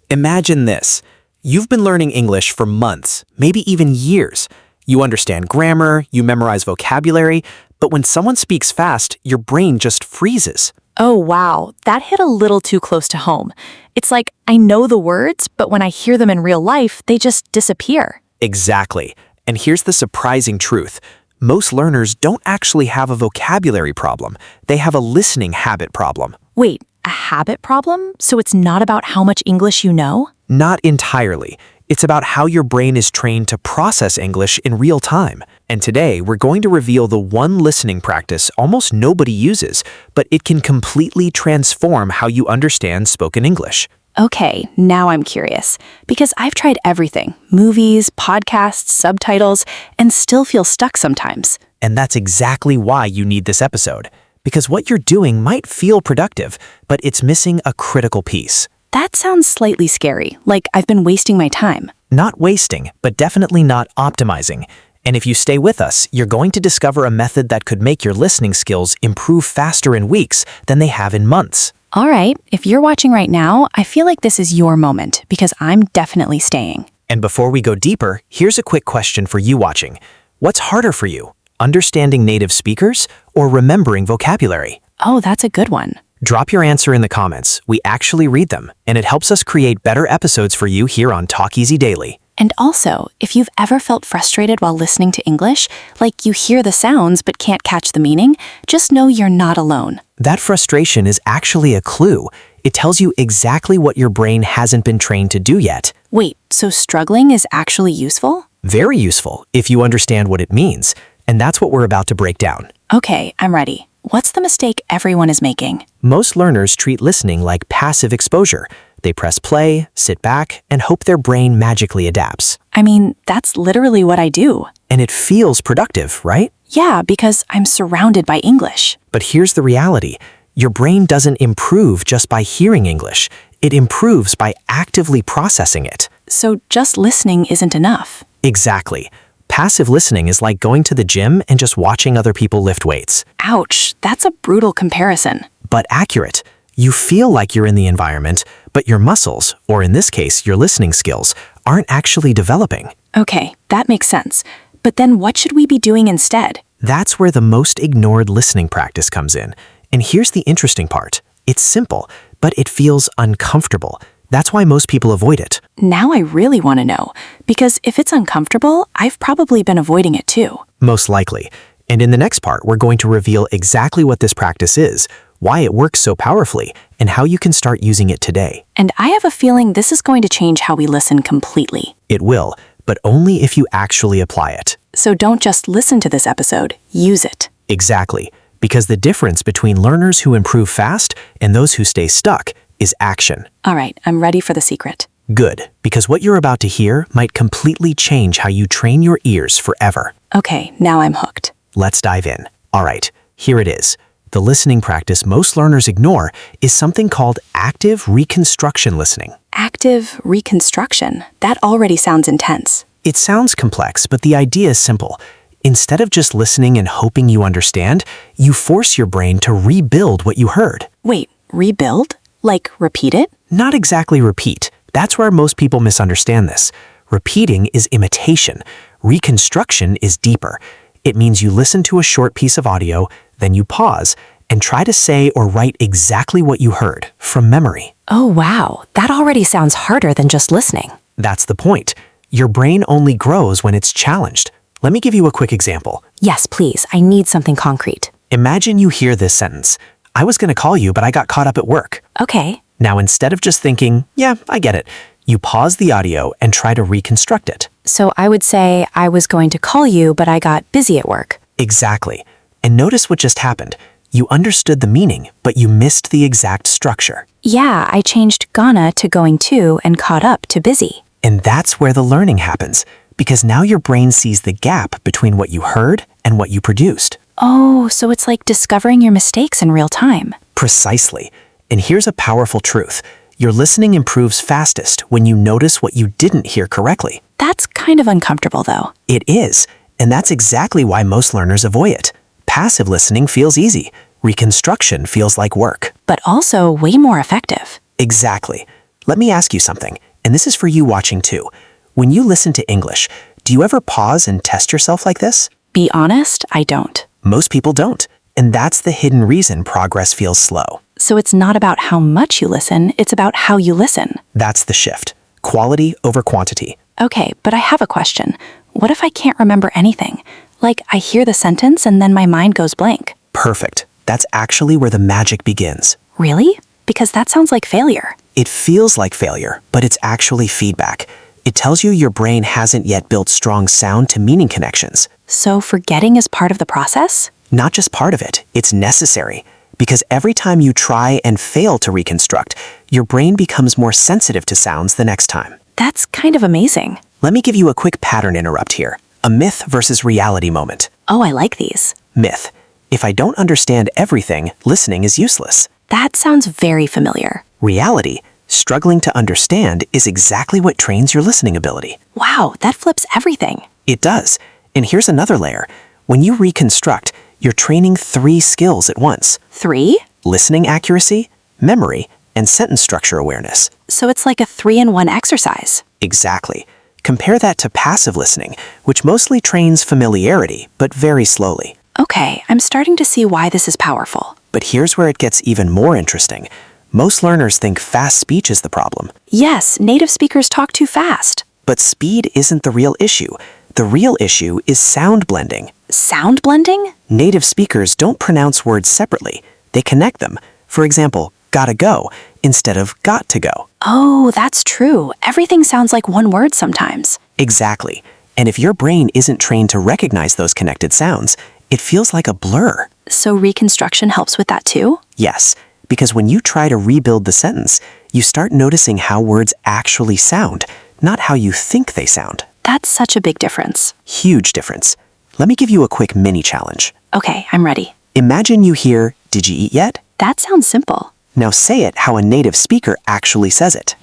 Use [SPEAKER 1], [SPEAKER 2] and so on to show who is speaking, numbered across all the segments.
[SPEAKER 1] Imagine this. You've been learning English for months, maybe even years. You understand grammar, you memorize vocabulary, but when someone speaks fast, your brain just freezes.
[SPEAKER 2] Oh, wow. That hit a little too close to home. It's like I know the words, but when I hear them in real life, they just disappear.
[SPEAKER 1] Exactly. And here's the surprising truth. Most learners don't actually have a vocabulary problem. They have a listening habit problem.
[SPEAKER 2] Wait, a habit problem? So it's not about how much English you know?
[SPEAKER 1] Not entirely. It's about how your brain is trained to process English in real time. And today, we're going to reveal the one listening practice almost nobody uses, but it can completely transform how you understand spoken English.
[SPEAKER 2] Okay, now I'm curious. Because I've tried everything, movies, podcasts, subtitles, and still feel stuck sometimes.
[SPEAKER 1] And that's exactly why you need this episode. Because what you're doing might feel productive, but it's missing a critical piece.
[SPEAKER 2] That sounds slightly scary, like I've been wasting my time.
[SPEAKER 1] Not wasting, but definitely not optimizing. And if you stay with us, you're going to discover a method that could make your listening skills improve faster in weeks than they have in months.
[SPEAKER 2] All right, if you're watching right now, I feel like this is your moment because I'm definitely staying.
[SPEAKER 1] And before we go deeper, here's a quick question for you watching. What's harder for you, understanding native speakers or remembering vocabulary?
[SPEAKER 2] Oh, that's a good one.
[SPEAKER 1] Drop your answer in the comments. We actually read them, and it helps us create better episodes for you here on Talk Easy Daily.
[SPEAKER 2] And also, if you've ever felt frustrated while listening to English, like you hear the sounds but can't catch the meaning, just know you're not alone.
[SPEAKER 1] That frustration is actually a clue. It tells you exactly what your brain hasn't been trained to do yet.
[SPEAKER 2] Wait, so struggling is actually useful?
[SPEAKER 1] Very useful if you understand what it means, and that's what we're about to break down.
[SPEAKER 2] Okay, I'm ready. What's the mistake everyone is making?
[SPEAKER 1] Most learners treat listening like passive exposure. They press play, sit back, and hope their brain magically adapts.
[SPEAKER 2] I mean, that's literally what I do.
[SPEAKER 1] And it feels productive, right?
[SPEAKER 2] Yeah, because I'm surrounded by English.
[SPEAKER 1] But here's the reality. Your brain doesn't improve just by hearing English. It improves by actively processing it.
[SPEAKER 2] So just listening isn't enough.
[SPEAKER 1] Exactly. Passive listening is like going to the gym and just watching other people lift weights.
[SPEAKER 2] Ouch, that's a brutal comparison.
[SPEAKER 1] But accurate. You feel like you're in the environment, but your muscles, or in this case, your listening skills, aren't actually developing.
[SPEAKER 2] Okay, that makes sense. But then what should we be doing instead?
[SPEAKER 1] That's where the most ignored listening practice comes in. And here's the interesting part. It's simple, but it feels uncomfortable. That's why most people avoid it.
[SPEAKER 2] Now I really want to know, because if it's uncomfortable, I've probably been avoiding it too.
[SPEAKER 1] Most likely. And in the next part, we're going to reveal exactly what this practice is, why it works so powerfully, and how you can start using it today.
[SPEAKER 2] And I have a feeling this is going to change how we listen completely.
[SPEAKER 1] It will, but only if you actually apply it.
[SPEAKER 2] So don't just listen to this episode, use it.
[SPEAKER 1] Exactly. Because the difference between learners who improve fast and those who stay stuck is action.
[SPEAKER 2] All right, I'm ready for the secret.
[SPEAKER 1] Good, because what you're about to hear might completely change how you train your ears forever.
[SPEAKER 2] Okay, now I'm hooked.
[SPEAKER 1] Let's dive in. All right, here it is. The listening practice most learners ignore is something called active reconstruction listening.
[SPEAKER 2] Active reconstruction? That already sounds intense.
[SPEAKER 1] It sounds complex, but the idea is simple. Instead of just listening and hoping you understand, you force your brain to rebuild what you heard.
[SPEAKER 2] Wait, rebuild? Like repeat it?
[SPEAKER 1] Not exactly repeat. That's where most people misunderstand this. Repeating is imitation. Reconstruction is deeper. It means you listen to a short piece of audio, then you pause, and try to say or write exactly what you heard, from memory.
[SPEAKER 2] Oh wow, that already sounds harder than just listening.
[SPEAKER 1] That's the point. Your brain only grows when it's challenged. Let me give you a quick example.
[SPEAKER 2] Yes, please, I need something concrete.
[SPEAKER 1] Imagine you hear this sentence. I was going to call you, but I got caught up at work.
[SPEAKER 2] Okay.
[SPEAKER 1] Now, instead of just thinking, yeah, I get it, you pause the audio and try to reconstruct it.
[SPEAKER 2] So I would say, I was going to call you, but I got busy at work.
[SPEAKER 1] Exactly. And notice what just happened. You understood the meaning, but you missed the exact structure.
[SPEAKER 2] Yeah, I changed gonna to going to and caught up to busy.
[SPEAKER 1] And that's where the learning happens, because now your brain sees the gap between what you heard and what you produced.
[SPEAKER 2] Oh, so it's like discovering your mistakes in real time.
[SPEAKER 1] Precisely. And here's a powerful truth. Your listening improves fastest when you notice what you didn't hear correctly.
[SPEAKER 2] That's kind of uncomfortable, though.
[SPEAKER 1] It is, and that's exactly why most learners avoid it. Passive listening feels easy. Reconstruction feels like work.
[SPEAKER 2] But also way more effective.
[SPEAKER 1] Exactly. Let me ask you something, and this is for you watching too. When you listen to English, do you ever pause and test yourself like this?
[SPEAKER 2] Be honest, I don't.
[SPEAKER 1] Most people don't, and that's the hidden reason progress feels slow.
[SPEAKER 2] So it's not about how much you listen, it's about how you listen.
[SPEAKER 1] That's the shift. Quality over quantity.
[SPEAKER 2] Okay, but I have a question. What if I can't remember anything? Like, I hear the sentence and then my mind goes blank.
[SPEAKER 1] Perfect. That's actually where the magic begins.
[SPEAKER 2] Really? Because that sounds like failure.
[SPEAKER 1] It feels like failure, but it's actually feedback. It tells you your brain hasn't yet built strong sound to meaning connections.
[SPEAKER 2] So forgetting is part of the process?
[SPEAKER 1] Not just part of it, it's necessary. Because every time you try and fail to reconstruct, your brain becomes more sensitive to sounds the next time.
[SPEAKER 2] That's kind of amazing.
[SPEAKER 1] Let me give you a quick pattern interrupt here. A myth versus reality moment.
[SPEAKER 2] Oh, I like these.
[SPEAKER 1] Myth. If I don't understand everything, listening is useless.
[SPEAKER 2] That sounds very familiar.
[SPEAKER 1] Reality. Struggling to understand is exactly what trains your listening ability.
[SPEAKER 2] Wow, that flips everything.
[SPEAKER 1] It does. And here's another layer. When you reconstruct, you're training 3 skills at once.
[SPEAKER 2] 3?
[SPEAKER 1] Listening accuracy, memory, and sentence structure awareness.
[SPEAKER 2] So it's like a 3-in-1 exercise.
[SPEAKER 1] Exactly. Compare that to passive listening, which mostly trains familiarity, but very slowly.
[SPEAKER 2] Okay, I'm starting to see why this is powerful.
[SPEAKER 1] But here's where it gets even more interesting. Most learners think fast speech is the problem.
[SPEAKER 2] Yes, native speakers talk too fast.
[SPEAKER 1] But speed isn't the real issue. The real issue is sound blending.
[SPEAKER 2] Sound blending?
[SPEAKER 1] Native speakers don't pronounce words separately. They connect them. For example, gotta go instead of got to go.
[SPEAKER 2] Oh, that's true. Everything sounds like one word sometimes.
[SPEAKER 1] Exactly. And if your brain isn't trained to recognize those connected sounds, it feels like a blur.
[SPEAKER 2] So reconstruction helps with that too?
[SPEAKER 1] Yes, because when you try to rebuild the sentence, you start noticing how words actually sound, not how you think they sound.
[SPEAKER 2] That's such a big difference.
[SPEAKER 1] Huge difference. Let me give you a quick mini challenge.
[SPEAKER 2] Okay, I'm ready.
[SPEAKER 1] Imagine you hear, "Did you eat yet?"
[SPEAKER 2] That sounds simple.
[SPEAKER 1] Now say it how a native speaker actually says it.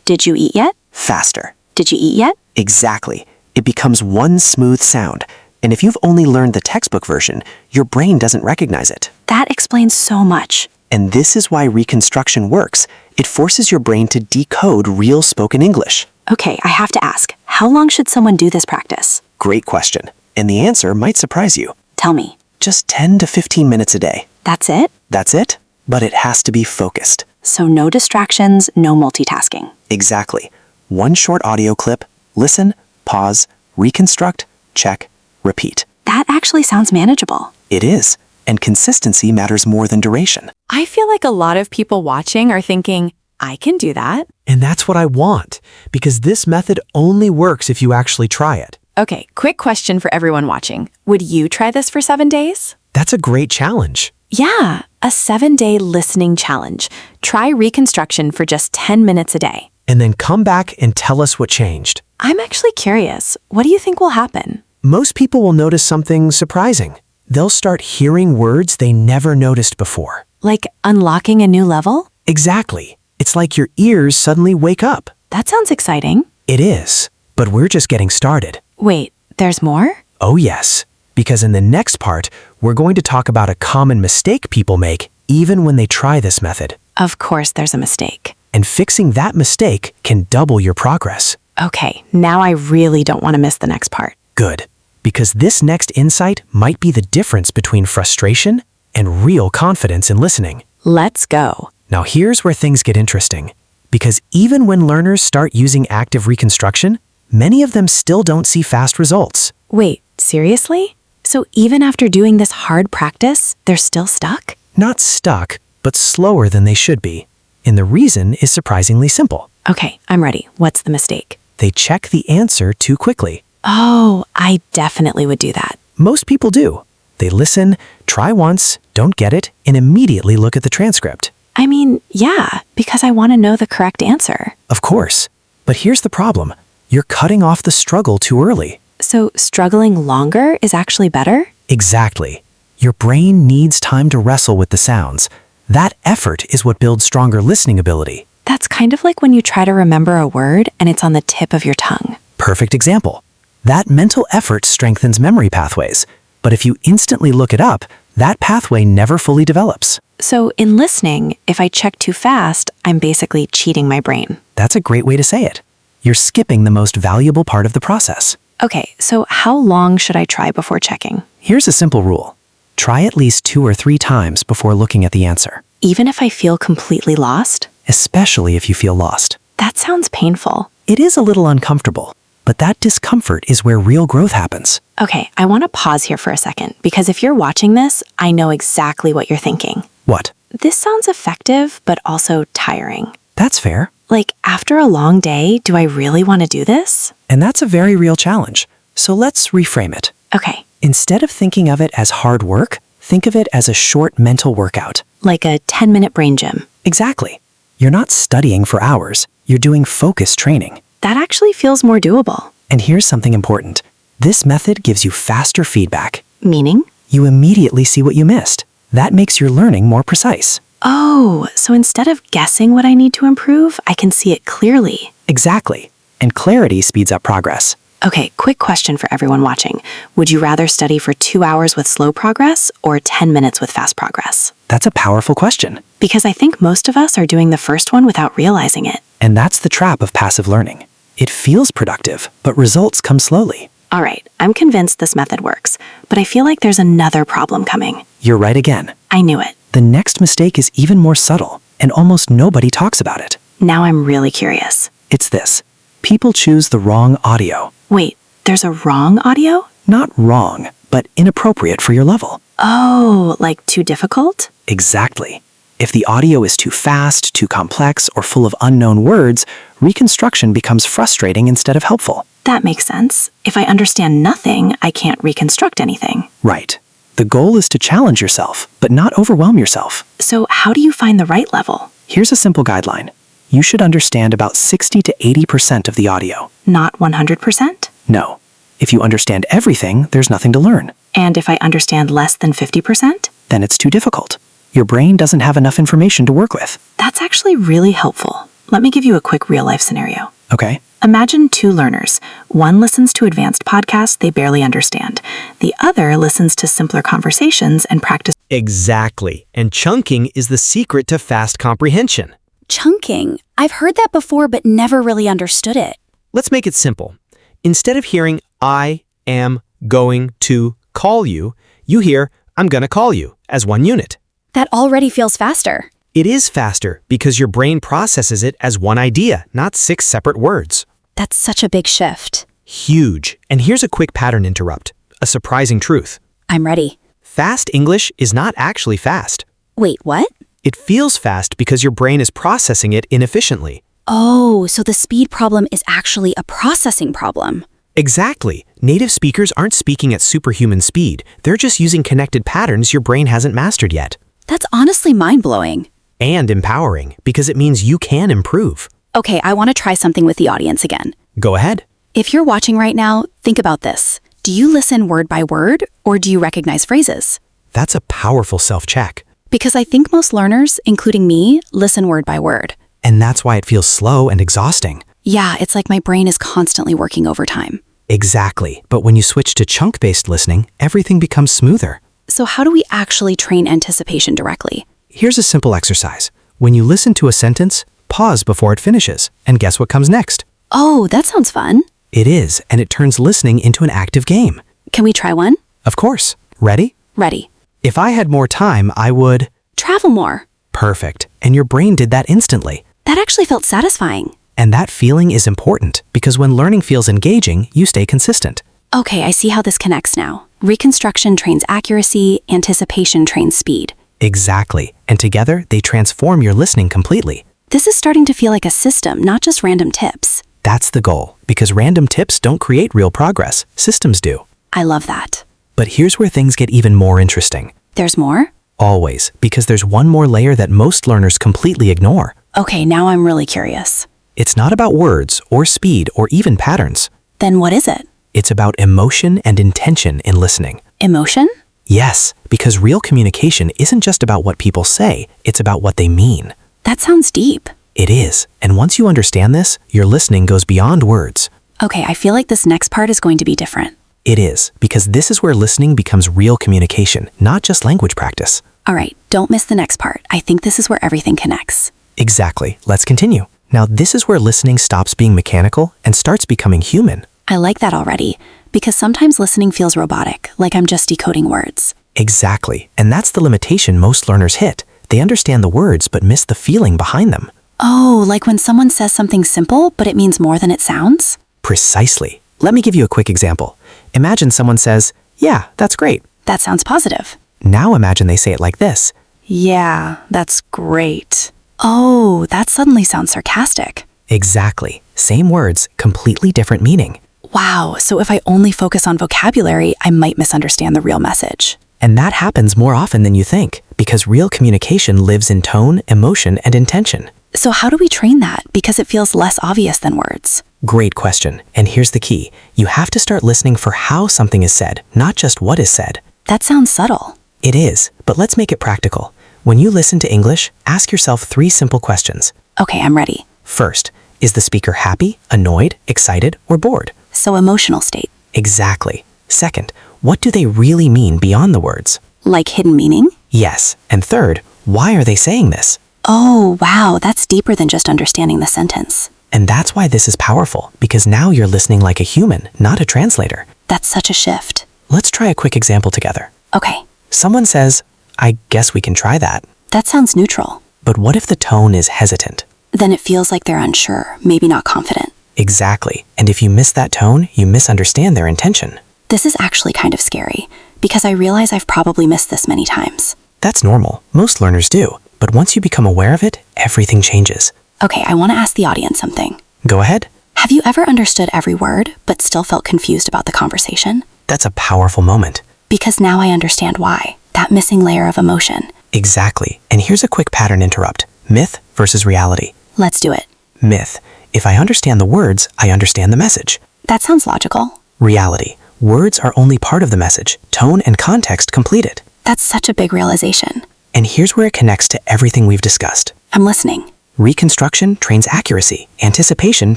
[SPEAKER 2] Did you eat yet?
[SPEAKER 1] Faster.
[SPEAKER 2] Did you eat yet?
[SPEAKER 1] Exactly. It becomes one smooth sound. And if you've only learned the textbook version, your brain doesn't recognize it.
[SPEAKER 2] That explains so much.
[SPEAKER 1] And this is why reconstruction works. It forces your brain to decode real spoken English.
[SPEAKER 2] Okay, I have to ask, how long should someone do this practice?
[SPEAKER 1] Great question. And the answer might surprise you.
[SPEAKER 2] Tell me.
[SPEAKER 1] Just 10 to 15 minutes a day.
[SPEAKER 2] That's it?
[SPEAKER 1] That's it, but it has to be focused.
[SPEAKER 2] So no distractions, no multitasking.
[SPEAKER 1] Exactly. One short audio clip, listen, pause, reconstruct, check, repeat.
[SPEAKER 2] That actually sounds manageable.
[SPEAKER 1] It is, and consistency matters more than duration.
[SPEAKER 3] I feel like a lot of people watching are thinking, I can do that.
[SPEAKER 4] And that's what I want, because this method only works if you actually try it.
[SPEAKER 3] Okay, quick question for everyone watching. Would you try this for 7 days?
[SPEAKER 4] That's a great challenge.
[SPEAKER 3] Yeah, a 7-day listening challenge. Try reconstruction for just 10 minutes a day.
[SPEAKER 4] And then come back and tell us what changed.
[SPEAKER 3] I'm actually curious. What do you think will happen?
[SPEAKER 4] Most people will notice something surprising. They'll start hearing words they never noticed before.
[SPEAKER 3] Like unlocking a new level?
[SPEAKER 4] Exactly. It's like your ears suddenly wake up.
[SPEAKER 3] That sounds exciting.
[SPEAKER 4] It is, but we're just getting started.
[SPEAKER 3] Wait, there's more?
[SPEAKER 4] Oh yes, because in the next part, we're going to talk about a common mistake people make even when they try this method.
[SPEAKER 3] Of course there's a mistake.
[SPEAKER 4] And fixing that mistake can double your progress.
[SPEAKER 3] Okay, now I really don't want to miss the next part.
[SPEAKER 4] Good, because this next insight might be the difference between frustration and real confidence in listening.
[SPEAKER 3] Let's go.
[SPEAKER 4] Now here's where things get interesting, because even when learners start using active reconstruction, many of them still don't see fast results.
[SPEAKER 3] Wait, seriously? So even after doing this hard practice, they're still stuck?
[SPEAKER 4] Not stuck, but slower than they should be. And the reason is surprisingly simple.
[SPEAKER 3] Okay, I'm ready. What's the mistake?
[SPEAKER 4] They check the answer too quickly.
[SPEAKER 3] Oh, I definitely would do that.
[SPEAKER 4] Most people do. They listen, try once, don't get it, and immediately look at the transcript.
[SPEAKER 3] I mean, yeah, because I want to know the correct answer.
[SPEAKER 4] Of course. But here's the problem. You're cutting off the struggle too early.
[SPEAKER 3] So struggling longer is actually better?
[SPEAKER 4] Exactly. Your brain needs time to wrestle with the sounds. That effort is what builds stronger listening ability.
[SPEAKER 3] That's kind of like when you try to remember a word and it's on the tip of your tongue.
[SPEAKER 4] Perfect example. That mental effort strengthens memory pathways. But if you instantly look it up, That pathway never fully develops.
[SPEAKER 3] So in listening, if I check too fast, I'm basically cheating my brain.
[SPEAKER 4] That's a great way to say it. You're skipping the most valuable part of the process.
[SPEAKER 3] Okay, so how long should I try before checking?
[SPEAKER 4] Here's a simple rule. Try at least 2 or 3 times before looking at the answer,
[SPEAKER 3] Even if I feel completely lost?
[SPEAKER 4] especially if you feel lost.
[SPEAKER 3] That sounds painful.
[SPEAKER 4] It is a little uncomfortable, but that discomfort is where real growth happens.
[SPEAKER 3] Okay, I want to pause here for a second, because if you're watching this, I know exactly what you're thinking.
[SPEAKER 4] What?
[SPEAKER 3] This sounds effective, but also tiring.
[SPEAKER 4] That's fair.
[SPEAKER 3] Like, after a long day, do I really want to do this?
[SPEAKER 4] And that's a very real challenge. So let's reframe it.
[SPEAKER 3] Okay,
[SPEAKER 4] Instead of thinking of it as hard work, think of it as a short mental workout.
[SPEAKER 3] like a 10-minute brain gym.
[SPEAKER 4] Exactly. You're not studying for hours. You're doing focus training.
[SPEAKER 3] That actually feels more doable.
[SPEAKER 4] And here's something important. This method gives you faster feedback.
[SPEAKER 3] Meaning?
[SPEAKER 4] You immediately see what you missed. That makes your learning more precise.
[SPEAKER 3] Oh, so instead of guessing what I need to improve, I can see it clearly.
[SPEAKER 4] Exactly. And clarity speeds up progress.
[SPEAKER 3] Okay, quick question for everyone watching. Would you rather study for 2 hours with slow progress or 10 minutes with fast progress?
[SPEAKER 4] That's a powerful question.
[SPEAKER 3] Because I think most of us are doing the first one without realizing it.
[SPEAKER 4] And that's the trap of passive learning. It feels productive, but results come slowly.
[SPEAKER 3] All right, I'm convinced this method works, but I feel like there's another problem coming.
[SPEAKER 4] You're right again.
[SPEAKER 3] I knew it.
[SPEAKER 4] The next mistake is even more subtle, and almost nobody talks about it.
[SPEAKER 3] Now I'm really curious.
[SPEAKER 4] It's this. People choose the wrong audio.
[SPEAKER 3] Wait, there's a wrong audio?
[SPEAKER 4] Not wrong, but inappropriate for your level.
[SPEAKER 3] Oh, like too difficult?
[SPEAKER 4] Exactly. If the audio is too fast, too complex, or full of unknown words, reconstruction becomes frustrating instead of helpful.
[SPEAKER 3] That makes sense. If I understand nothing, I can't reconstruct anything.
[SPEAKER 4] Right. The goal is to challenge yourself, but not overwhelm yourself.
[SPEAKER 3] So how do you find the right level?
[SPEAKER 4] Here's a simple guideline. You should understand about 60 to 80% of the audio.
[SPEAKER 3] Not 100%?
[SPEAKER 4] No. If you understand everything, there's nothing to learn.
[SPEAKER 3] And if I understand less than 50%?
[SPEAKER 4] Then it's too difficult. Your brain doesn't have enough information to work with.
[SPEAKER 3] That's actually really helpful. Let me give you a quick real-life scenario.
[SPEAKER 4] Okay?
[SPEAKER 3] Imagine 2 learners. One listens to advanced podcasts they barely understand. The other listens to simpler conversations and practice.
[SPEAKER 1] Exactly. And chunking is the secret to fast comprehension.
[SPEAKER 2] Chunking. I've heard that before but never really understood it.
[SPEAKER 1] Let's make it simple. Instead of hearing, I am going to call you, you hear, I'm gonna call you, as one unit.
[SPEAKER 2] That already feels faster.
[SPEAKER 1] It is faster because your brain processes it as one idea, not 6 separate words.
[SPEAKER 2] That's such a big shift.
[SPEAKER 1] Huge. And here's a quick pattern interrupt. A surprising truth.
[SPEAKER 2] I'm ready.
[SPEAKER 1] Fast English is not actually fast.
[SPEAKER 2] Wait, what?
[SPEAKER 1] It feels fast because your brain is processing it inefficiently.
[SPEAKER 2] Oh, so the speed problem is actually a processing problem.
[SPEAKER 1] Exactly. Native speakers aren't speaking at superhuman speed. They're just using connected patterns your brain hasn't mastered yet.
[SPEAKER 2] That's honestly mind-blowing.
[SPEAKER 1] And empowering, because it means you can improve.
[SPEAKER 2] Okay, I want to try something with the audience again.
[SPEAKER 1] Go ahead.
[SPEAKER 2] If you're watching right now, think about this. Do you listen word by word, or do you recognize phrases?
[SPEAKER 1] That's a powerful self-check.
[SPEAKER 2] Because I think most learners, including me, listen word by word.
[SPEAKER 1] And that's why it feels slow and exhausting.
[SPEAKER 2] Yeah, it's like my brain is constantly working overtime.
[SPEAKER 1] Exactly. But when you switch to chunk-based listening, everything becomes smoother.
[SPEAKER 2] So how do we actually train anticipation directly?
[SPEAKER 1] Here's a simple exercise. When you listen to a sentence, pause before it finishes, and guess what comes next?
[SPEAKER 2] Oh, that sounds fun.
[SPEAKER 1] It is, and it turns listening into an active game.
[SPEAKER 2] Can we try one?
[SPEAKER 1] Of course. Ready?
[SPEAKER 2] Ready.
[SPEAKER 1] If I had more time, I would...
[SPEAKER 2] Travel more.
[SPEAKER 1] Perfect. And your brain did that instantly.
[SPEAKER 2] That actually felt satisfying.
[SPEAKER 1] And that feeling is important, because when learning feels engaging, you stay consistent.
[SPEAKER 2] Okay, I see how this connects now. Reconstruction trains accuracy, anticipation trains speed.
[SPEAKER 1] Exactly. And together, they transform your listening completely.
[SPEAKER 2] This is starting to feel like a system, not just random tips.
[SPEAKER 1] That's the goal, because random tips don't create real progress. Systems do.
[SPEAKER 2] I love that.
[SPEAKER 1] But here's where things get even more interesting.
[SPEAKER 2] There's more?
[SPEAKER 1] Always, because there's one more layer that most learners completely ignore.
[SPEAKER 2] Okay, now I'm really curious.
[SPEAKER 1] It's not about words, or speed, or even patterns.
[SPEAKER 2] Then what is it?
[SPEAKER 1] It's about emotion and intention in listening.
[SPEAKER 2] Emotion?
[SPEAKER 1] Yes, because real communication isn't just about what people say, it's about what they mean.
[SPEAKER 2] That sounds deep.
[SPEAKER 1] It is, and once you understand this, your listening goes beyond words.
[SPEAKER 2] Okay, I feel like this next part is going to be different.
[SPEAKER 1] It is, because this is where listening becomes real communication, not just language practice.
[SPEAKER 2] All right, don't miss the next part. I think this is where everything connects.
[SPEAKER 1] Exactly. Let's continue. Now, this is where listening stops being mechanical and starts becoming human.
[SPEAKER 2] I like that already, because sometimes listening feels robotic, like I'm just decoding words.
[SPEAKER 1] Exactly. And that's the limitation most learners hit. They understand the words but miss the feeling behind them.
[SPEAKER 2] Oh, like when someone says something simple, but it means more than it sounds?
[SPEAKER 1] Precisely. Let me give you a quick example. Imagine someone says, "Yeah, that's great."
[SPEAKER 2] That sounds positive.
[SPEAKER 1] Now imagine they say it like this.
[SPEAKER 2] Yeah, that's great. Oh, that suddenly sounds sarcastic.
[SPEAKER 1] Exactly. Same words, completely different meaning.
[SPEAKER 2] Wow, so if I only focus on vocabulary, I might misunderstand the real message.
[SPEAKER 1] And that happens more often than you think, because real communication lives in tone, emotion, and intention.
[SPEAKER 2] So how do we train that? Because it feels less obvious than words.
[SPEAKER 1] Great question. And here's the key. You have to start listening for how something is said, not just what is said.
[SPEAKER 2] That sounds subtle.
[SPEAKER 1] It is, but let's make it practical. When you listen to English, ask yourself 3 simple questions.
[SPEAKER 2] Okay, I'm ready.
[SPEAKER 1] First, is the speaker happy, annoyed, excited, or bored?
[SPEAKER 2] So emotional state.
[SPEAKER 1] Exactly. Second, what do they really mean beyond the words?
[SPEAKER 2] Like hidden meaning?
[SPEAKER 1] Yes. And third, why are they saying this?
[SPEAKER 2] Oh, wow, that's deeper than just understanding the sentence.
[SPEAKER 1] And that's why this is powerful, because now you're listening like a human, not a translator.
[SPEAKER 2] That's such a shift.
[SPEAKER 1] Let's try a quick example together.
[SPEAKER 2] Okay,
[SPEAKER 1] Someone says, "I guess we can try that."
[SPEAKER 2] that sounds neutral.
[SPEAKER 1] But what if the tone is hesitant?
[SPEAKER 2] Then it feels like they're unsure, maybe not confident.
[SPEAKER 1] Exactly. And if you miss that tone, you misunderstand their intention.
[SPEAKER 2] This is actually kind of scary, because I realize I've probably missed this many times.
[SPEAKER 1] That's normal. Most learners do. But once you become aware of it, everything changes.
[SPEAKER 2] Okay, I want to ask the audience something.
[SPEAKER 1] Go ahead.
[SPEAKER 2] Have you ever understood every word, but still felt confused about the conversation?
[SPEAKER 1] That's a powerful moment.
[SPEAKER 2] Because now I understand why. That missing layer of emotion.
[SPEAKER 1] Exactly. And here's a quick pattern interrupt. Myth versus reality.
[SPEAKER 2] Let's do it.
[SPEAKER 1] Myth. If I understand the words, I understand the message.
[SPEAKER 2] That sounds logical.
[SPEAKER 1] Reality. Words are only part of the message. Tone and context complete it.
[SPEAKER 2] That's such a big realization.
[SPEAKER 1] And here's where it connects to everything we've discussed.
[SPEAKER 2] I'm listening.
[SPEAKER 1] Reconstruction trains accuracy. Anticipation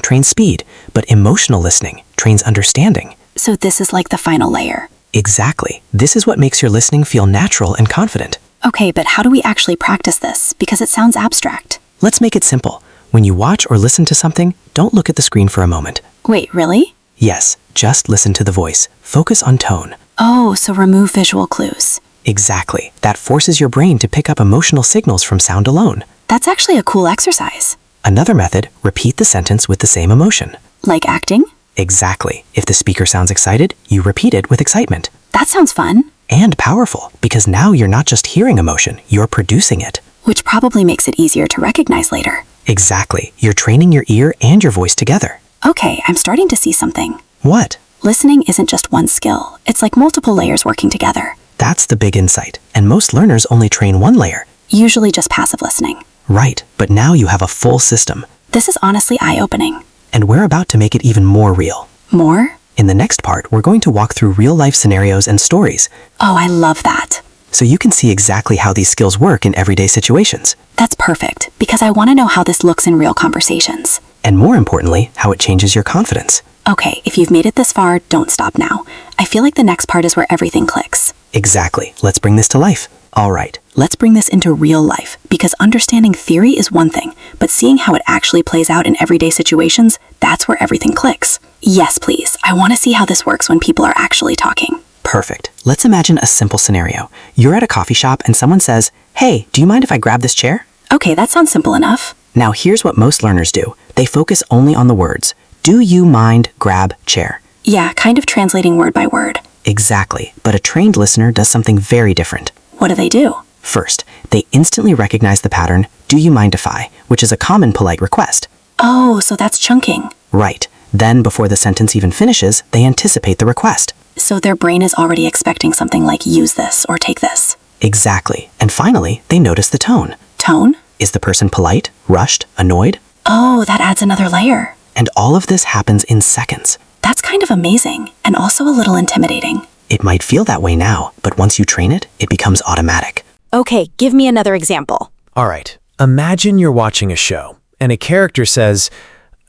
[SPEAKER 1] trains speed. But emotional listening trains understanding.
[SPEAKER 2] So this is like the final layer.
[SPEAKER 1] Exactly. This is what makes your listening feel natural and confident.
[SPEAKER 2] Okay, but how do we actually practice this? Because it sounds abstract.
[SPEAKER 1] Let's make it simple. When you watch or listen to something, don't look at the screen for a moment.
[SPEAKER 2] Wait, really?
[SPEAKER 1] Yes, just listen to the voice. Focus on tone.
[SPEAKER 2] Oh, so remove visual clues.
[SPEAKER 1] Exactly. That forces your brain to pick up emotional signals from sound alone.
[SPEAKER 2] That's actually a cool exercise.
[SPEAKER 1] Another method, repeat the sentence with the same emotion.
[SPEAKER 2] Like acting?
[SPEAKER 1] Exactly. If the speaker sounds excited, you repeat it with excitement.
[SPEAKER 2] That sounds fun.
[SPEAKER 1] And powerful, because now you're not just hearing emotion, you're producing it.
[SPEAKER 2] Which probably makes it easier to recognize later.
[SPEAKER 1] Exactly. You're training your ear and your voice together.
[SPEAKER 2] Okay, I'm starting to see something.
[SPEAKER 1] What?
[SPEAKER 2] Listening isn't just one skill. It's like multiple layers working together.
[SPEAKER 1] That's the big insight. And most learners only train one layer.
[SPEAKER 2] Usually just passive listening.
[SPEAKER 1] Right, but now you have a full system.
[SPEAKER 2] This is honestly eye-opening.
[SPEAKER 1] And we're about to make it even more real.
[SPEAKER 2] More?
[SPEAKER 1] In the next part, we're going to walk through real-life scenarios and stories,
[SPEAKER 2] Oh, I love that.
[SPEAKER 1] so you can see exactly how these skills work in everyday situations.
[SPEAKER 2] That's perfect, because I want to know how this looks in real conversations.
[SPEAKER 1] And more importantly, how it changes your confidence.
[SPEAKER 2] Okay, if you've made it this far, don't stop now. I feel like the next part is where everything clicks.
[SPEAKER 1] Exactly. Let's bring this to life. All right.
[SPEAKER 2] Let's bring this into real life, because understanding theory is one thing, but seeing how it actually plays out in everyday situations, that's where everything clicks. Yes, please. I want to see how this works when people are actually talking.
[SPEAKER 1] Perfect. Let's imagine a simple scenario. You're at a coffee shop and someone says, "Hey, do you mind if I grab this chair?"
[SPEAKER 2] Okay, that sounds simple enough.
[SPEAKER 1] Now here's what most learners do. They focus only on the words. Do you mind grab chair?
[SPEAKER 2] Yeah, kind of translating word by word.
[SPEAKER 1] Exactly. But a trained listener does something very different.
[SPEAKER 2] What do they do?
[SPEAKER 1] First, they instantly recognize the pattern, "Do you mind if I?" which is a common polite request.
[SPEAKER 2] Oh, so that's chunking.
[SPEAKER 1] Right. Then, before the sentence even finishes, they anticipate the request.
[SPEAKER 2] So their brain is already expecting something like use this or take this.
[SPEAKER 1] Exactly. And finally, they notice the tone.
[SPEAKER 2] Tone?
[SPEAKER 1] Is the person polite, rushed, annoyed?
[SPEAKER 2] Oh, that adds another layer.
[SPEAKER 1] And all of this happens in seconds.
[SPEAKER 2] That's kind of amazing and also a little intimidating.
[SPEAKER 1] It might feel that way now, but once you train it, it becomes automatic.
[SPEAKER 2] Okay, give me another example.
[SPEAKER 4] All right, imagine you're watching a show, and a character says,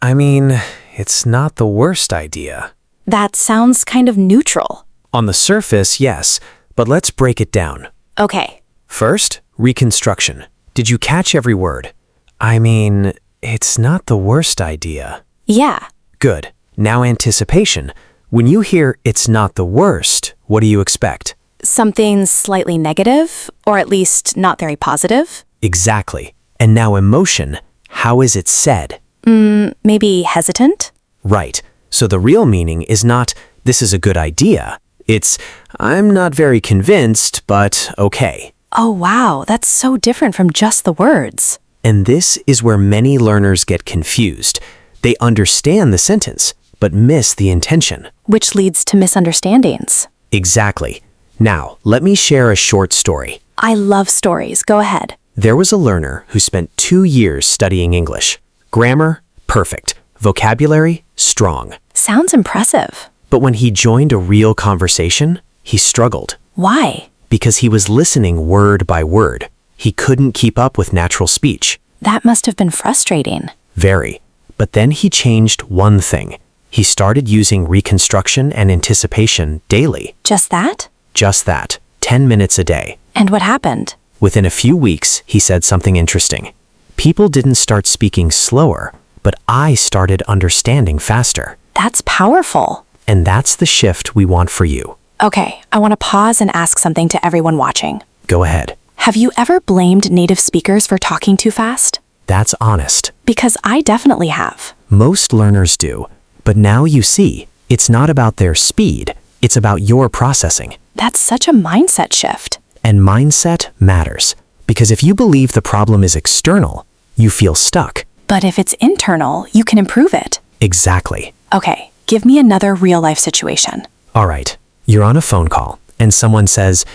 [SPEAKER 4] it's not the worst idea.
[SPEAKER 2] That sounds kind of neutral.
[SPEAKER 4] On the surface, yes, but let's break it down.
[SPEAKER 2] Okay.
[SPEAKER 4] First, reconstruction. Did you catch every word? I mean, it's not the worst idea.
[SPEAKER 2] Yeah.
[SPEAKER 4] Good. Now anticipation. When you hear it's not the worst, what do you expect?
[SPEAKER 2] Something slightly negative, or at least not very positive?
[SPEAKER 4] Exactly. And now emotion. How is it said?
[SPEAKER 2] Maybe hesitant?
[SPEAKER 4] Right. So the real meaning is not, this is a good idea. It's, I'm not very convinced, but okay.
[SPEAKER 2] Oh wow, that's so different from just the words.
[SPEAKER 4] And this is where many learners get confused. They understand the sentence, but miss the intention.
[SPEAKER 2] Which leads to misunderstandings.
[SPEAKER 4] Exactly. Now, let me share a short story.
[SPEAKER 2] I love stories. Go ahead.
[SPEAKER 4] There was a learner who spent 2 years studying English. Grammar, perfect. Vocabulary, strong.
[SPEAKER 2] Sounds impressive.
[SPEAKER 4] But when he joined a real conversation, he struggled.
[SPEAKER 2] Why?
[SPEAKER 4] Because he was listening word by word. He couldn't keep up with natural speech.
[SPEAKER 2] That must have been frustrating.
[SPEAKER 4] Very. But then he changed one thing. He started using reconstruction and anticipation daily.
[SPEAKER 2] Just that?
[SPEAKER 4] Just that. 10 minutes a day.
[SPEAKER 2] And what happened?
[SPEAKER 4] Within a few weeks, he said something interesting. People didn't start speaking slower, but I started understanding faster.
[SPEAKER 2] That's powerful.
[SPEAKER 4] And that's the shift we want for you.
[SPEAKER 2] Okay, I want to pause and ask something to everyone watching.
[SPEAKER 4] Go ahead.
[SPEAKER 2] Have you ever blamed native speakers for talking too fast?
[SPEAKER 4] That's honest.
[SPEAKER 2] Because I definitely have.
[SPEAKER 4] Most learners do. But now you see, it's not about their speed, it's about your processing.
[SPEAKER 2] That's such a mindset shift.
[SPEAKER 4] And mindset matters. Because if you believe the problem is external, you feel stuck.
[SPEAKER 2] But if it's internal, you can improve it.
[SPEAKER 4] Exactly.
[SPEAKER 2] Okay, give me another real-life situation.
[SPEAKER 4] All right, you're on a phone call, and someone says,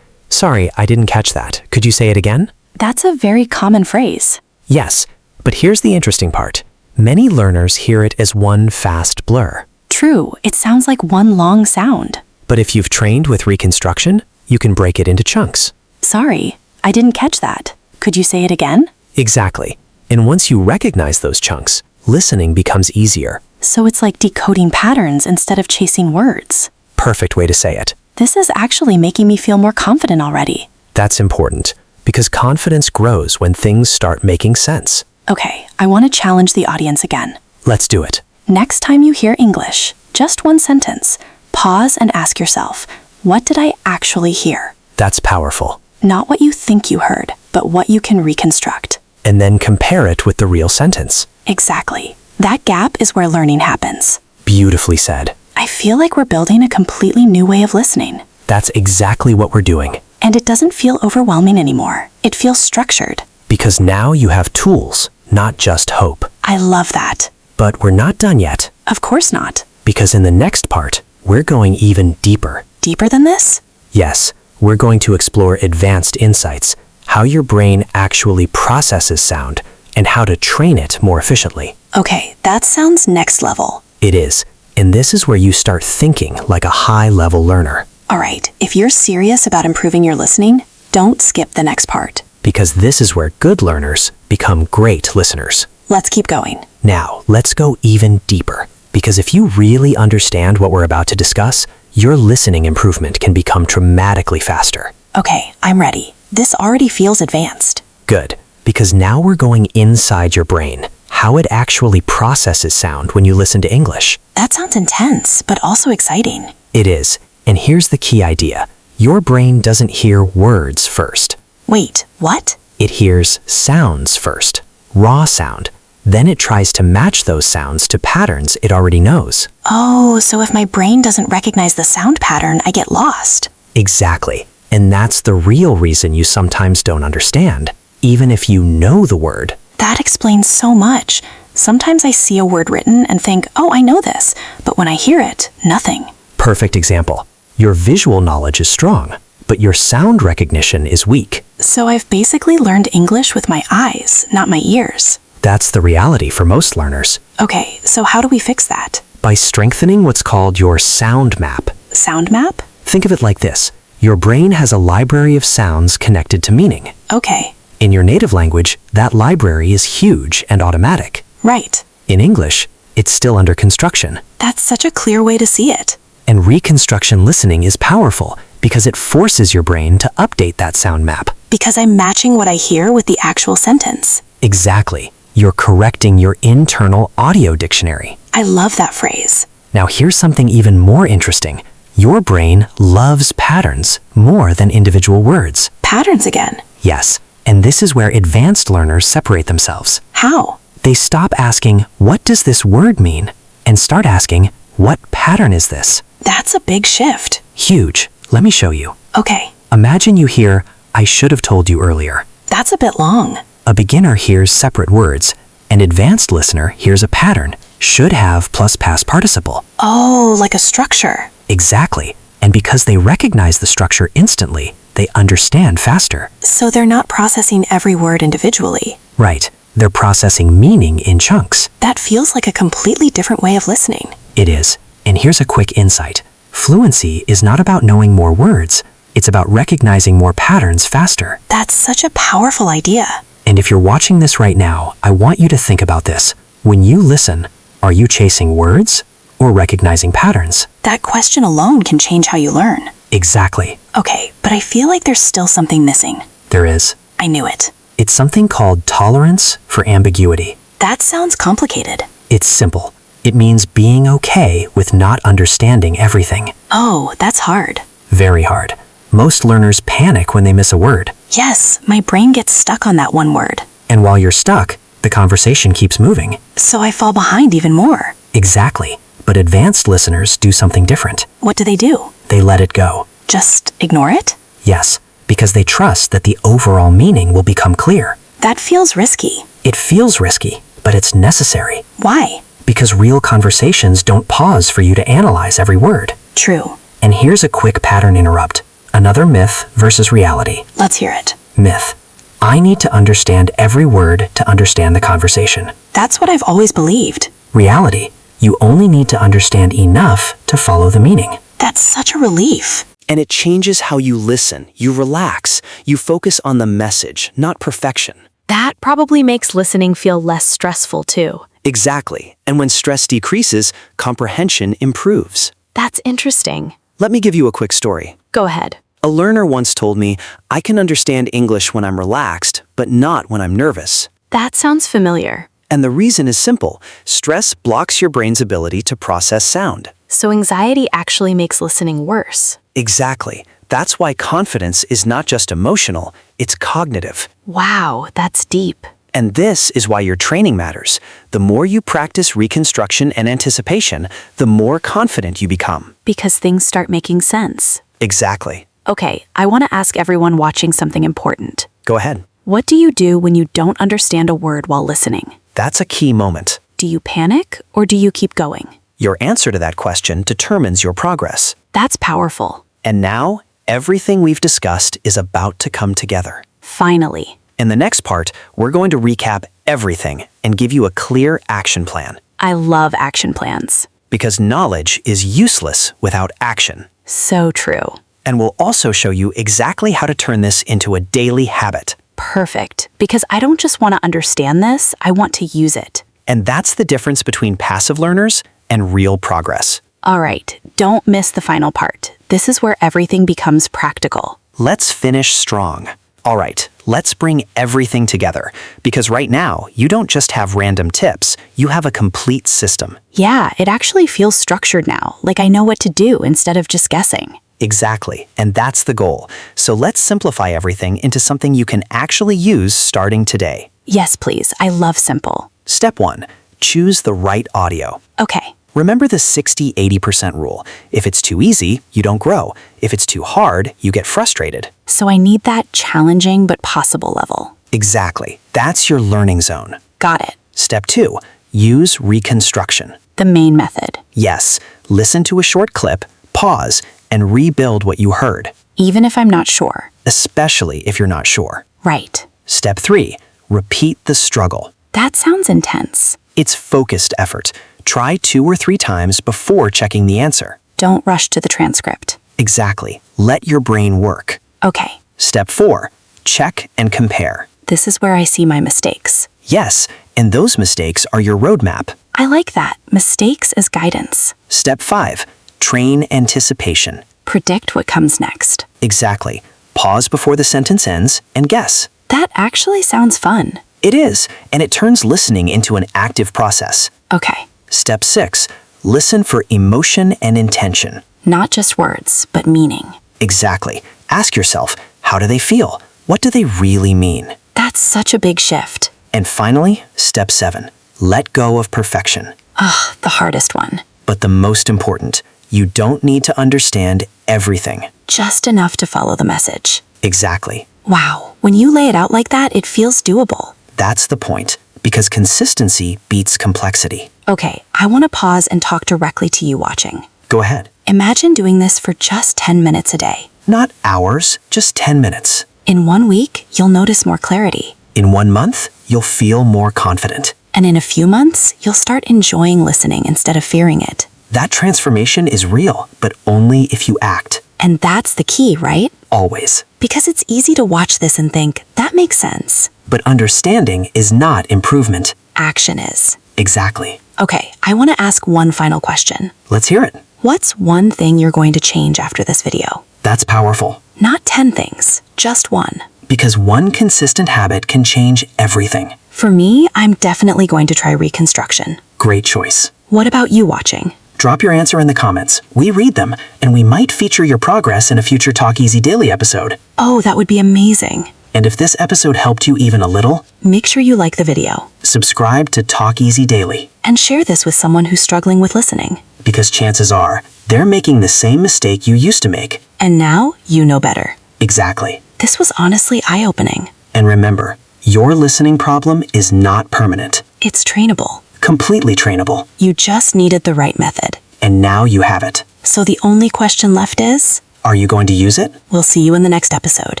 [SPEAKER 4] "Sorry, I didn't catch that. Could you say it again?"
[SPEAKER 2] That's a very common phrase.
[SPEAKER 4] Yes, but here's the interesting part. Many learners hear it as one fast blur.
[SPEAKER 2] True, it sounds like one long sound.
[SPEAKER 4] But if you've trained with reconstruction, you can break it into chunks.
[SPEAKER 2] Sorry, I didn't catch that. Could you say it again?
[SPEAKER 4] Exactly. And once you recognize those chunks, listening becomes easier.
[SPEAKER 2] So it's like decoding patterns instead of chasing words.
[SPEAKER 4] Perfect way to say it.
[SPEAKER 2] This is actually making me feel more confident already.
[SPEAKER 4] That's important, because confidence grows when things start making sense.
[SPEAKER 2] Okay, I want to challenge the audience again.
[SPEAKER 4] Let's do it.
[SPEAKER 2] Next time you hear English, just one sentence, pause and ask yourself, what did I actually hear?
[SPEAKER 4] That's powerful.
[SPEAKER 2] Not what you think you heard, but what you can reconstruct.
[SPEAKER 4] And then compare it with the real sentence.
[SPEAKER 2] Exactly. That gap is where learning happens.
[SPEAKER 4] Beautifully said.
[SPEAKER 2] I feel like we're building a completely new way of listening.
[SPEAKER 4] That's exactly what we're doing.
[SPEAKER 2] And it doesn't feel overwhelming anymore. It feels structured.
[SPEAKER 4] Because now you have tools, not just hope.
[SPEAKER 2] I love that.
[SPEAKER 4] But we're not done yet.
[SPEAKER 2] Of course not.
[SPEAKER 4] Because in the next part, we're going even deeper.
[SPEAKER 2] Deeper than this?
[SPEAKER 4] Yes, we're going to explore advanced insights, how your brain actually processes sound, and how to train it more efficiently.
[SPEAKER 2] Okay, that sounds next level.
[SPEAKER 4] It is. And this is where you start thinking like a high-level learner.
[SPEAKER 2] All right, if you're serious about improving your listening, don't skip the next part.
[SPEAKER 4] Because this is where good learners become great listeners.
[SPEAKER 2] Let's keep going.
[SPEAKER 4] Now, let's go even deeper. Because if you really understand what we're about to discuss, your listening improvement can become dramatically faster.
[SPEAKER 2] Okay, I'm ready. This already feels advanced.
[SPEAKER 4] Good. Because now we're going inside your brain, how it actually processes sound when you listen to English.
[SPEAKER 2] That sounds intense, but also exciting.
[SPEAKER 4] It is. And here's the key idea. Your brain doesn't hear words first.
[SPEAKER 2] Wait, what?
[SPEAKER 4] It hears sounds first. Raw sound. Then it tries to match those sounds to patterns it already knows.
[SPEAKER 2] Oh, so if my brain doesn't recognize the sound pattern, I get lost.
[SPEAKER 4] Exactly. And that's the real reason you sometimes don't understand, even if you know the word.
[SPEAKER 2] That explains so much. Sometimes I see a word written and think, oh, I know this. But when I hear it, nothing.
[SPEAKER 4] Perfect example. Your visual knowledge is strong, but your sound recognition is weak.
[SPEAKER 2] So I've basically learned English with my eyes, not my ears.
[SPEAKER 4] That's the reality for most learners.
[SPEAKER 2] Okay, so how do we fix that?
[SPEAKER 4] By strengthening what's called your sound map.
[SPEAKER 2] Sound map?
[SPEAKER 4] Think of it like this. Your brain has a library of sounds connected to meaning.
[SPEAKER 2] Okay.
[SPEAKER 4] In your native language, that library is huge and automatic.
[SPEAKER 2] Right.
[SPEAKER 4] In English, It's still under construction.
[SPEAKER 3] That's such a clear way to see it.
[SPEAKER 4] And reconstruction listening is powerful because it forces your brain to update that sound map.
[SPEAKER 3] Because I'm matching what I hear with the actual sentence.
[SPEAKER 4] Exactly. You're correcting your internal audio dictionary.
[SPEAKER 3] I love that phrase.
[SPEAKER 4] Now here's something even more interesting. Your brain loves patterns more than individual words.
[SPEAKER 3] Patterns again.
[SPEAKER 4] Yes, and this is where advanced learners separate themselves.
[SPEAKER 3] How?
[SPEAKER 4] They stop asking, what does this word mean? And start asking, what pattern is this?
[SPEAKER 3] That's a big shift.
[SPEAKER 4] Huge. Let me show you.
[SPEAKER 3] Okay,
[SPEAKER 4] Imagine you hear, I should have told you earlier.
[SPEAKER 3] that's a bit long.
[SPEAKER 4] A beginner hears separate words. An advanced listener hears a pattern, should have plus past participle.
[SPEAKER 3] Oh, like a structure.
[SPEAKER 4] Exactly. And because they recognize the structure instantly, they understand faster.
[SPEAKER 3] So they're not processing every word individually.
[SPEAKER 4] Right. They're processing meaning in chunks.
[SPEAKER 3] That feels like a completely different way of listening.
[SPEAKER 4] It is. And here's a quick insight. Fluency is not about knowing more words. It's about recognizing more patterns faster.
[SPEAKER 3] That's such a powerful idea.
[SPEAKER 4] And if you're watching this right now, I want you to think about this. When you listen, are you chasing words or recognizing patterns?
[SPEAKER 3] That question alone can change how you learn.
[SPEAKER 4] Exactly.
[SPEAKER 3] Okay, but I feel like there's still something missing.
[SPEAKER 4] There is.
[SPEAKER 3] I knew it.
[SPEAKER 4] It's something called tolerance for ambiguity.
[SPEAKER 3] That sounds complicated.
[SPEAKER 4] It's simple. It means being okay with not understanding everything.
[SPEAKER 3] Oh, that's hard.
[SPEAKER 4] Very hard. Most learners panic when they miss a word.
[SPEAKER 3] Yes, my brain gets stuck on that one word.
[SPEAKER 4] And while you're stuck, the conversation keeps moving.
[SPEAKER 3] So I fall behind even more.
[SPEAKER 4] Exactly. But advanced listeners do something different.
[SPEAKER 3] What do?
[SPEAKER 4] They let it go.
[SPEAKER 3] Just ignore it?
[SPEAKER 4] Yes, because they trust that the overall meaning will become clear.
[SPEAKER 3] That feels risky.
[SPEAKER 4] It feels risky, but it's necessary.
[SPEAKER 3] Why?
[SPEAKER 4] Because real conversations don't pause for you to analyze every word.
[SPEAKER 3] True.
[SPEAKER 4] And here's a quick pattern interrupt. Another myth versus reality.
[SPEAKER 3] Let's hear it.
[SPEAKER 4] Myth. I need to understand every word to understand the conversation.
[SPEAKER 3] That's what I've always believed.
[SPEAKER 4] Reality. You only need to understand enough to follow the meaning.
[SPEAKER 3] That's such a relief.
[SPEAKER 5] And it changes how you listen, you relax, you focus on the message, not perfection.
[SPEAKER 6] That probably makes listening feel less stressful too.
[SPEAKER 5] Exactly. And when stress decreases, comprehension improves.
[SPEAKER 6] That's interesting.
[SPEAKER 5] Let me give you a quick story.
[SPEAKER 6] Go ahead.
[SPEAKER 5] A learner once told me, I can understand English when I'm relaxed, but not when I'm nervous.
[SPEAKER 6] That sounds familiar.
[SPEAKER 5] And the reason is simple. Stress blocks your brain's ability to process sound.
[SPEAKER 6] So anxiety actually makes listening worse.
[SPEAKER 5] Exactly. That's why confidence is not just emotional, it's cognitive.
[SPEAKER 6] Wow, that's deep.
[SPEAKER 5] And this is why your training matters. The more you practice reconstruction and anticipation, the more confident you become.
[SPEAKER 6] Because things start making sense.
[SPEAKER 5] Exactly.
[SPEAKER 6] Okay, I want to ask everyone watching something important.
[SPEAKER 5] Go ahead.
[SPEAKER 6] What do you do when you don't understand a word while listening?
[SPEAKER 5] That's a key moment.
[SPEAKER 6] Do you panic or do you keep going?
[SPEAKER 5] Your answer to that question determines your progress.
[SPEAKER 6] That's powerful.
[SPEAKER 5] And now, everything we've discussed is about to come together.
[SPEAKER 6] Finally.
[SPEAKER 5] In the next part, we're going to recap everything and give you a clear action plan.
[SPEAKER 6] I love action plans.
[SPEAKER 5] Because knowledge is useless without action.
[SPEAKER 6] So true.
[SPEAKER 5] And we'll also show you exactly how to turn this into a daily habit.
[SPEAKER 6] Perfect. Because I don't just want to understand this, I want to use it.
[SPEAKER 5] And that's the difference between passive learners and real progress.
[SPEAKER 6] All right, don't miss the final part. This is where everything becomes practical.
[SPEAKER 5] Let's finish strong. All right, let's bring everything together. Because right now, you don't just have random tips, you have a complete system.
[SPEAKER 6] Yeah, it actually feels structured now, like I know what to do instead of just guessing.
[SPEAKER 5] Exactly, and that's the goal. So let's simplify everything into something you can actually use starting today.
[SPEAKER 6] Yes, please. I love simple.
[SPEAKER 5] Step 1. Choose the right audio.
[SPEAKER 6] Okay.
[SPEAKER 5] Remember the 60-80% rule. If it's too easy, you don't grow. If it's too hard, you get frustrated.
[SPEAKER 6] So I need that challenging but possible level.
[SPEAKER 5] Exactly. That's your learning zone.
[SPEAKER 6] Got it.
[SPEAKER 5] Step 2. Use reconstruction.
[SPEAKER 6] The main method.
[SPEAKER 5] Yes, listen to a short clip, pause, and rebuild what you heard,
[SPEAKER 6] Even if I'm not sure.
[SPEAKER 5] especially if you're not sure.
[SPEAKER 6] Right.
[SPEAKER 5] Step 3. Repeat the struggle.
[SPEAKER 6] That sounds intense.
[SPEAKER 5] It's focused effort. Try 2 or 3 times before checking the answer.
[SPEAKER 6] Don't rush to the transcript.
[SPEAKER 5] Exactly. Let your brain work.
[SPEAKER 6] Okay.
[SPEAKER 5] Step 4. Check and compare.
[SPEAKER 6] This is where I see my mistakes.
[SPEAKER 5] Yes, and those mistakes are your roadmap.
[SPEAKER 6] I like that. Mistakes as guidance.
[SPEAKER 5] Step 5. Train anticipation.
[SPEAKER 6] Predict what comes next.
[SPEAKER 5] Exactly. Pause before the sentence ends and guess.
[SPEAKER 6] That actually sounds fun.
[SPEAKER 5] It is, and it turns listening into an active process.
[SPEAKER 6] Okay,
[SPEAKER 5] Step 6. Listen for emotion and intention.
[SPEAKER 6] not just words, but meaning.
[SPEAKER 5] Exactly. Ask yourself, how do they feel? What do they really mean?
[SPEAKER 6] That's such a big shift.
[SPEAKER 5] And finally, step 7. Let go of perfection.
[SPEAKER 6] Ugh, the hardest one.
[SPEAKER 5] But the most important, you don't need to understand everything.
[SPEAKER 6] Just enough to follow the message.
[SPEAKER 5] Exactly.
[SPEAKER 6] Wow, when you lay it out like that, it feels doable.
[SPEAKER 5] That's the point, because consistency beats complexity.
[SPEAKER 6] Okay, I want to pause and talk directly to you watching.
[SPEAKER 5] Go ahead.
[SPEAKER 6] Imagine doing this for just 10 minutes a day.
[SPEAKER 5] Not hours, just 10 minutes.
[SPEAKER 6] In 1 week, you'll notice more clarity.
[SPEAKER 5] In 1 month, you'll feel more confident.
[SPEAKER 6] And in a few months, you'll start enjoying listening instead of fearing it.
[SPEAKER 5] That transformation is real, but only if you act.
[SPEAKER 6] And that's the key, right?
[SPEAKER 5] Always.
[SPEAKER 6] Because it's easy to watch this and think, that makes sense.
[SPEAKER 5] But understanding is not improvement.
[SPEAKER 6] Action is.
[SPEAKER 5] Exactly.
[SPEAKER 6] Okay, I want to ask one final question.
[SPEAKER 5] Let's hear it.
[SPEAKER 6] What's one thing you're going to change after this video?
[SPEAKER 5] That's powerful.
[SPEAKER 6] Not 10 things, just one.
[SPEAKER 5] Because one consistent habit can change everything.
[SPEAKER 6] For me, I'm definitely going to try Reconstruction.
[SPEAKER 5] Great choice.
[SPEAKER 6] What about you watching?
[SPEAKER 5] Drop your answer in the comments. We read them, and we might feature your progress in a future Talk Easy Daily episode.
[SPEAKER 6] Oh, that would be amazing.
[SPEAKER 5] And if this episode helped you even a little,
[SPEAKER 6] Make sure you like the video
[SPEAKER 5] subscribe to Talk Easy Daily.
[SPEAKER 6] and share this with someone who's struggling with listening.
[SPEAKER 5] Because chances are, they're making the same mistake you used to make.
[SPEAKER 6] And now you know better.
[SPEAKER 5] Exactly.
[SPEAKER 6] This was honestly eye-opening.
[SPEAKER 5] And remember, your listening problem is not permanent.
[SPEAKER 6] It's trainable.
[SPEAKER 5] Completely trainable.
[SPEAKER 6] You just needed the right method.
[SPEAKER 5] And now you have it.
[SPEAKER 6] So the only question left is,
[SPEAKER 5] Are you going to use it?
[SPEAKER 6] we'll see you in the next episode.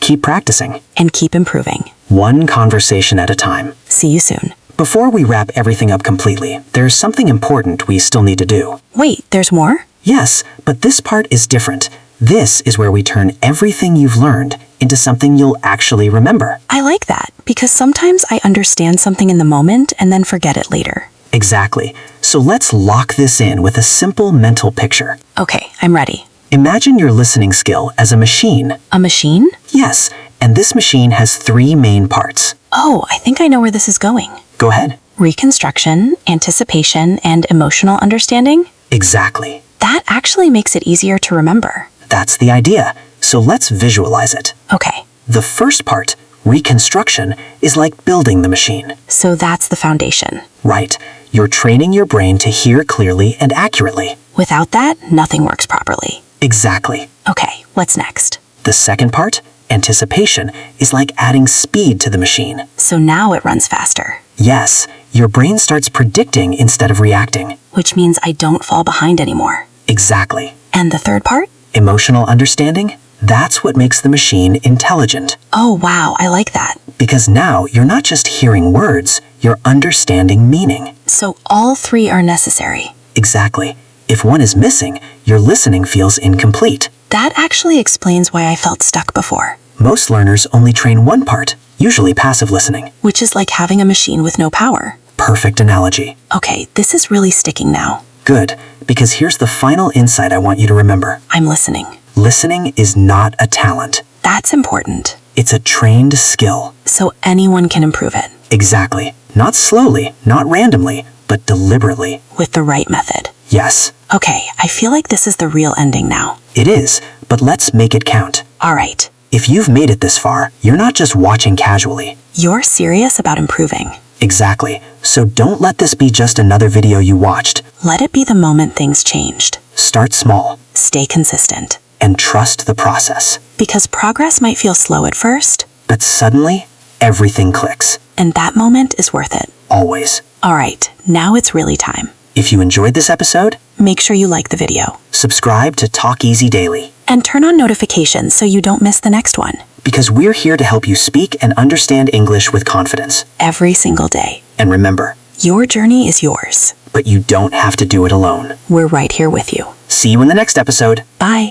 [SPEAKER 5] Keep practicing.
[SPEAKER 6] And keep improving.
[SPEAKER 5] One conversation at a time.
[SPEAKER 6] See you soon.
[SPEAKER 5] Before we wrap everything up completely, there's something important we still need to do.
[SPEAKER 6] Wait, there's more?
[SPEAKER 5] Yes, but this part is different. This is where we turn everything you've learned into something you'll actually remember.
[SPEAKER 6] I like that, because sometimes I understand something in the moment and then forget it later.
[SPEAKER 5] Exactly. So let's lock this in with a simple mental picture.
[SPEAKER 6] Okay, I'm ready.
[SPEAKER 5] Imagine your listening skill as a machine.
[SPEAKER 6] A machine?
[SPEAKER 5] Yes, and this machine has 3 main parts.
[SPEAKER 6] Oh, I think I know where this is going.
[SPEAKER 5] Go ahead.
[SPEAKER 6] Reconstruction, anticipation, and emotional understanding?
[SPEAKER 5] Exactly.
[SPEAKER 6] That actually makes it easier to remember.
[SPEAKER 5] That's the idea. So let's visualize it.
[SPEAKER 6] Okay,
[SPEAKER 5] The first part, reconstruction, is like building the machine.
[SPEAKER 6] so that's the foundation.
[SPEAKER 5] Right. You're training your brain to hear clearly and accurately.
[SPEAKER 6] Without that, nothing works properly.
[SPEAKER 5] Exactly.
[SPEAKER 6] Okay, what's next?
[SPEAKER 5] The second part, anticipation, is like adding speed to the machine.
[SPEAKER 6] So now it runs faster,
[SPEAKER 5] Yes, your brain starts predicting instead of reacting.
[SPEAKER 6] which means I don't fall behind anymore.
[SPEAKER 5] Exactly.
[SPEAKER 6] And the third part?
[SPEAKER 5] Emotional understanding? That's what makes the machine intelligent.
[SPEAKER 6] Oh wow, I like that.
[SPEAKER 5] Because now you're not just hearing words, you're understanding meaning.
[SPEAKER 6] So all 3 are necessary.
[SPEAKER 5] Exactly. If one is missing, your listening feels incomplete.
[SPEAKER 6] That actually explains why I felt stuck before,
[SPEAKER 5] Most learners only train one part, usually passive listening.
[SPEAKER 6] which is like having a machine with no power.
[SPEAKER 5] Perfect analogy.
[SPEAKER 6] Okay, this is really sticking now.
[SPEAKER 5] Good, because here's the final insight I want you to remember.
[SPEAKER 6] I'm listening.
[SPEAKER 5] Listening is not a talent.
[SPEAKER 6] That's important.
[SPEAKER 5] It's a trained skill.
[SPEAKER 6] So anyone can improve it
[SPEAKER 5] Exactly. Not slowly, not randomly, but deliberately.
[SPEAKER 6] with the right method.
[SPEAKER 5] Yes,
[SPEAKER 6] Okay, I feel like this is the real ending now.
[SPEAKER 5] it is, but let's make it count.
[SPEAKER 6] All right,
[SPEAKER 5] If you've made it this far, you're not just watching casually.
[SPEAKER 6] you're serious about improving.
[SPEAKER 5] Exactly. So don't let this be just another video you watched.
[SPEAKER 6] Let it be the moment things changed.
[SPEAKER 5] Start small
[SPEAKER 6] Stay consistent.
[SPEAKER 5] and trust the process.
[SPEAKER 6] Because progress might feel slow at first,
[SPEAKER 5] But suddenly, everything clicks.
[SPEAKER 6] and that moment is worth it.
[SPEAKER 5] Always.
[SPEAKER 6] All right, now it's really time.
[SPEAKER 5] If you enjoyed this episode,
[SPEAKER 6] Make sure you like the video.
[SPEAKER 5] subscribe to Talk Easy Daily.
[SPEAKER 6] And turn on notifications so you don't miss the next one.
[SPEAKER 5] Because we're here to help you speak and understand English with confidence.
[SPEAKER 6] Every single day.
[SPEAKER 5] And remember,
[SPEAKER 6] Your journey is yours.
[SPEAKER 5] but you don't have to do it alone.
[SPEAKER 6] We're right here with you.
[SPEAKER 5] See you in the next episode.
[SPEAKER 6] Bye.